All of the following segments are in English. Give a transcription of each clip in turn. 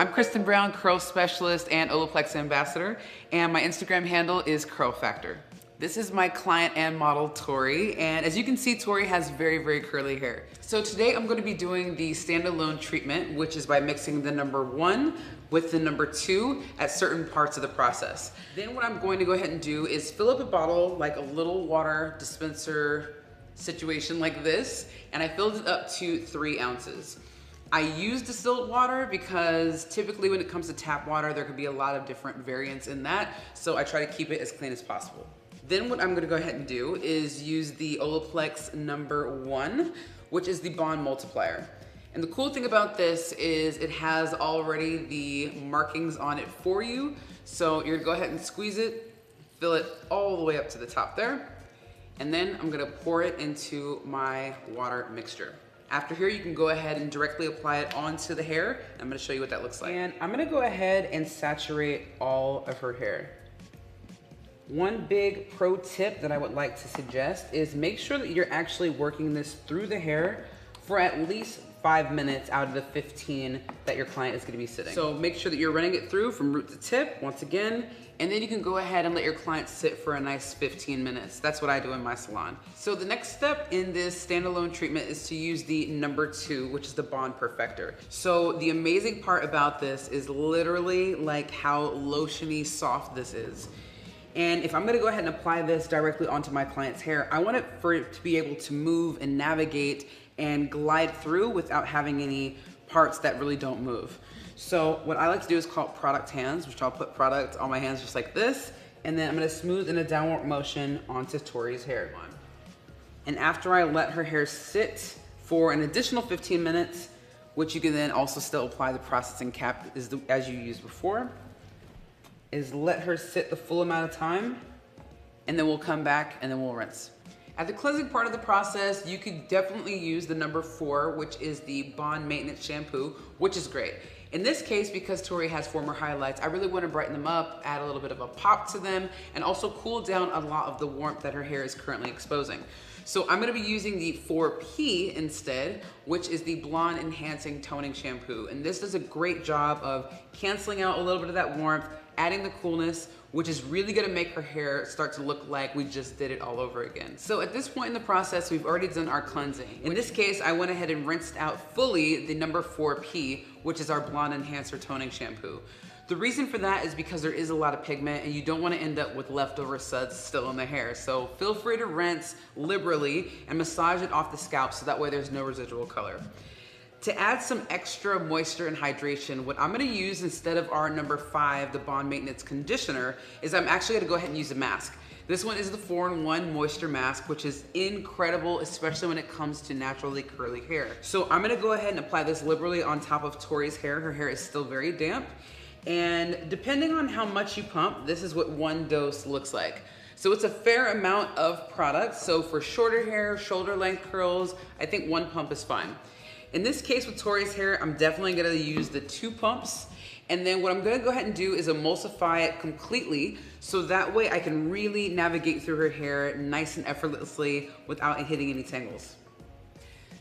I'm Kristen Brown, curl specialist and Olaplex ambassador, and my Instagram handle is Curl Factor. This is my client and model, Tori, and as you can see, Tori has very, very curly hair. So today I'm going to be doing the standalone treatment, which is by mixing the number 1 with the number 2 at certain parts of the process. Then what I'm going to go ahead and do is fill up a bottle like a little water dispenser situation like this, and I filled it up to 3 ounces. I use distilled water because typically when it comes to tap water, there could be a lot of different variants in that, so I try to keep it as clean as possible. Then what I'm gonna go ahead and do is use the Olaplex number 1, which is the bond multiplier. And the cool thing about this is it has already the markings on it for you. So you're gonna go ahead and squeeze it, fill it all the way up to the top there. And then I'm gonna pour it into my water mixture. After here, you can go ahead and directly apply it onto the hair. I'm gonna show you what that looks like. And I'm gonna go ahead and saturate all of her hair. One big pro tip that I would like to suggest is make sure that you're actually working this through the hair for at least 5 minutes out of the 15 that your client is gonna be sitting. So make sure that you're running it through from root to tip, once again, and then you can go ahead and let your client sit for a nice 15 minutes. That's what I do in my salon. So the next step in this standalone treatment is to use the number 2, which is the Bond Perfector. So the amazing part about this is literally like how lotiony soft this is. And if I'm gonna go ahead and apply this directly onto my client's hair, I want it for it to be able to move and navigate and glide through without having any parts that really don't move. So what I like to do is call it product hands, which I'll put product on my hands just like this, and then I'm gonna smooth in a downward motion onto Tori's hair. And after I let her hair sit for an additional 15 minutes, which you can then also still apply the processing cap as you used before, is let her sit the full amount of time, and then we'll come back and then we'll rinse. At the cleansing part of the process, you could definitely use the number 4, which is the Bond Maintenance Shampoo, which is great. In this case, because Tori has former highlights, I really want to brighten them up, add a little bit of a pop to them, and also cool down a lot of the warmth that her hair is currently exposing. So I'm gonna be using the 4P instead, which is the Blonde Enhancing Toning Shampoo. And this does a great job of canceling out a little bit of that warmth, adding the coolness, which is really gonna make her hair start to look like we just did it all over again. So at this point in the process, we've already done our cleansing. In this case, I went ahead and rinsed out fully the number 4P, which is our Blonde Enhancer Toning Shampoo. The reason for that is because there is a lot of pigment and you don't want to end up with leftover suds still in the hair. So feel free to rinse liberally and massage it off the scalp so that way there's no residual color. To add some extra moisture and hydration, what I'm gonna use instead of our number 5, the Bond Maintenance Conditioner, is I'm actually gonna go ahead and use a mask. This one is the 4-in-1 Moisture Mask, which is incredible, especially when it comes to naturally curly hair. So I'm gonna go ahead and apply this liberally on top of Tori's hair. Her hair is still very damp. And depending on how much you pump, this is what 1 dose looks like. So it's a fair amount of product. So for shorter hair, shoulder length curls, I think 1 pump is fine. In this case with Tori's hair, I'm definitely gonna use the 2 pumps. And then what I'm gonna go ahead and do is emulsify it completely so that way I can really navigate through her hair nice and effortlessly without hitting any tangles.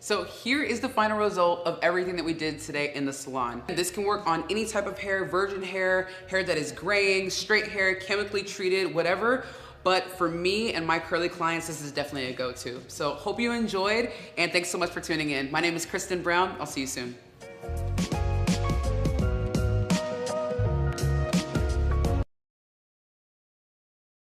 So here is the final result of everything that we did today in the salon. This can work on any type of hair, virgin hair, hair that is graying, straight hair, chemically treated, whatever. But for me and my curly clients, this is definitely a go-to. So hope you enjoyed, and thanks so much for tuning in. My name is Kristen Brown. I'll see you soon.